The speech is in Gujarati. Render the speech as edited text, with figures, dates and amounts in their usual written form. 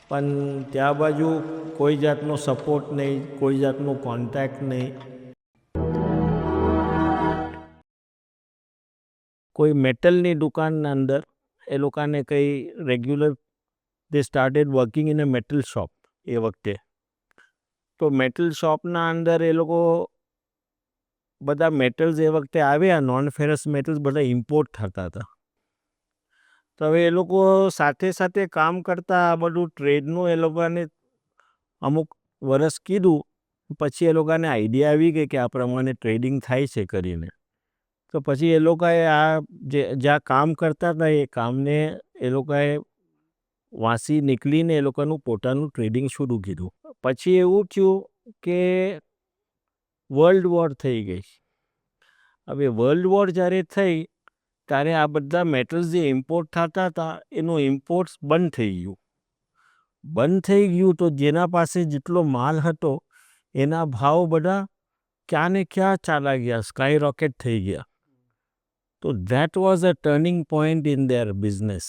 પણ ત્યાં બાજુ કોઈ જાતનો સપોર્ટ નહીં, કોઈ જાતનું કોન્ટેક્ટ નહીં. કોઈ મેટલની દુકાનના અંદર એ લોકોને કંઈ regular they started working in a metal shop એ વખતે. તો મેટલ શોપના અંદર એ લોકો બધા મેટલ્સ એ વખતે આવ્યા, નોન ફેરસ મેટલ્સ બધા ઇમ્પોર્ટ થતા હતા. તો હવે એ લોકો સાથે સાથે કામ કરતા, આ બધું ટ્રેડનું એ લોકોને અમુક વર્ષ કીધું, પછી એ લોકોને આઈડિયા આવી ગઈ કે આ પ્રમાણે ટ્રેડિંગ થાય છે કરીને. તો પછી એ લોકોએ આ જ્યાં કામ કરતા હતા એ કામને એ લોકોએ વાંસી નીકળીને એ લોકોનું પોતાનું ટ્રેડિંગ શરૂ કીધું. પછી એવું થયું કે વર્લ્ડ વોર થઈ ગઈ. હવે વર્લ્ડ વોર જ્યારે થઈ ત્યારે આ બધા મેટલ્સ જે ઇમ્પોર્ટ થતા હતા એનું ઇમ્પોર્ટ્સ બંધ થઈ ગયું. તો જેના પાસે જેટલો માલ હતો એના ભાવ બધા ક્યાં ને ક્યાં ચાલા ગયા, સ્કાય રોકેટ થઈ ગયા. તો that was a turning point in their business.